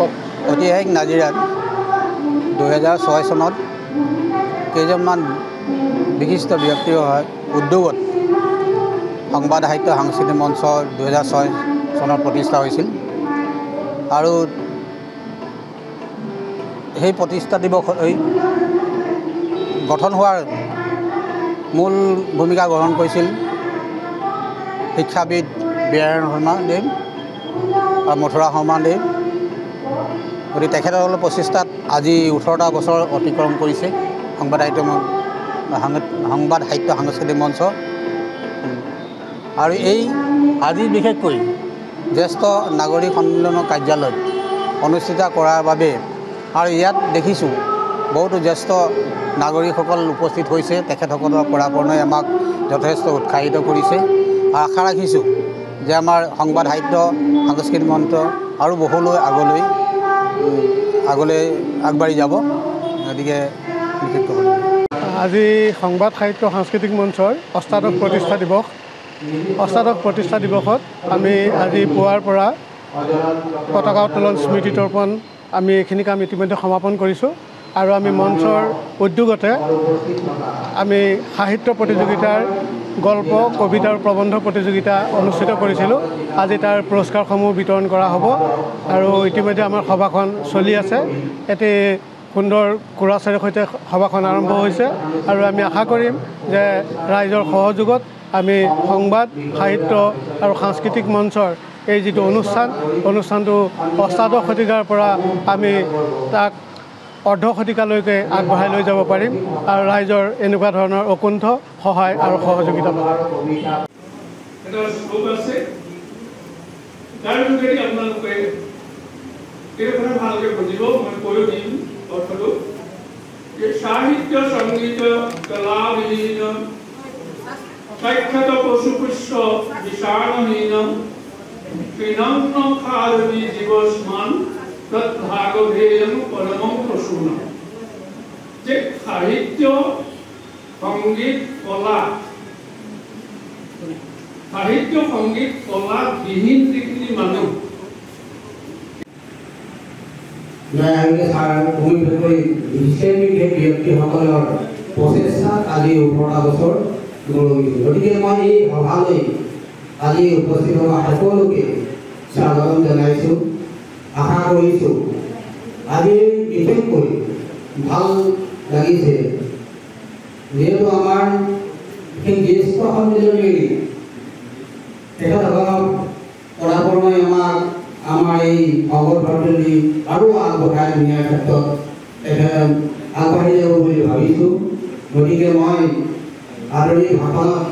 ঐতিহাসিক নাজিৰাত 2006 চনত কেইজনমান বিশিষ্ট ব্যক্তিৰ উদ্যোগত সংবাদ সাহিত্য সাংস্কৃতিক মঞ্চ 2006 চনত প্ৰতিষ্ঠা হৈছিল আৰু সেই প্ৰতিষ্ঠা দিৱস গঠন হোৱাৰ মূল ভূমিকা গ্ৰহণ কৰিছিল শিক্ষাবিদ বীৰেণ শৰ্মাদেৱ আৰু মথুৰা শৰ্মাদেৱ। গতিকে তেখেতসকলৰ প্ৰচেষ্টাত আজি 18টা বছৰ অতিক্ৰম কৰিছে সংবাদ সাহিত্য সাংস্কৃতিক মঞ্চ। আৰু এই আজি বিশেষকৈ জ্যেষ্ঠ নাগৰিক সন্মিলনৰ কাৰ্যালয়ত অনুষ্ঠিত কৰাৰ বাবে আৰু ইয়াত দেখিছোঁ বহুতো জ্যেষ্ঠ নাগৰিকসকল উপস্থিত হৈছে। তেখেতসকলৰ পৰামৰ্শই আমাক যথেষ্ট উৎসাহিত কৰিছে আৰু আশা ৰাখিছোঁ যে আমাৰ সংবাদ সাহিত্য সাংস্কৃতিক মঞ্চ আৰু বহুলৈ আগলৈ আগবাঢ়ি যাব। গতিকে আজি সংবাদ সাহিত্য সাংস্কৃতিক মঞ্চৰ অষ্টাদশ প্ৰতিষ্ঠা দিৱস। অষ্টাদশ প্ৰতিষ্ঠা দিৱসত আমি আজি পুৱাৰ পৰা পতাকা উত্তোলন স্মৃতি তৰ্পণ আমি এইখিনি কাম ইতিমধ্যে সমাপন কৰিছোঁ আৰু আমি মঞ্চৰ উদ্যোগতে আমি সাহিত্য প্ৰতিযোগিতাৰ গল্প কবিতা আৰু প্ৰবন্ধ প্ৰতিযোগিতা অনুষ্ঠিত কৰিছিলোঁ। আজি তাৰ পুৰস্কাৰসমূহ বিতৰণ কৰা হ'ব আৰু ইতিমধ্যে আমাৰ সভাখন চলি আছে। এটি সুন্দৰ কুৰাচেৰে সৈতে সভাখন আৰম্ভ হৈছে আৰু আমি আশা কৰিম যে ৰাইজৰ সহযোগত আমি সংবাদ সাহিত্য আৰু সাংস্কৃতিক মঞ্চৰ এই যিটো অনুষ্ঠানটো অষ্টাদশ শতিকাৰ পৰা আমি তাক অৰ্ধ শতিকালৈকে আগবঢ়াই লৈ যাব পাৰিম আৰু ৰাইজৰ এনেকুৱা ধৰণৰ অকুণ্ঠ সহায় আৰু সহযোগিতা পাব। সাহিত্য সংগীত কলাবিহীন সাক্ষাৎ পশুপুষ্প বিশালহীন তৃণন্ন খাদবি জীবস্মান তদ্ভাগভেয়ম পরমং প্রসূন। যে সাহিত্য সংগীত কলা বিহীন যিখিনি মানুহ ব্যক্তিসকলৰ প্ৰচেষ্টাত আজি 18টা বছৰ গতিকে মই এই সভালৈ আজি উপস্থিত হোৱা সকলোকে স্বাগতম জনাইছোঁ। আশা কৰিছোঁ আজি বিশেষকৈ ভাল লাগিছে যিহেতু আমাৰ সেই জ্যেষ্ঠ সন্মিলনী তেখেতসকলক পৰামৰ্শই আমাৰ এই অগ্ৰগতি আৰু আগবঢ়াই নিয়াৰ ক্ষেত্ৰত আগবাঢ়ি যাব বুলি ভাবিছোঁ। গতিকে মই আদৰণি ভাষণত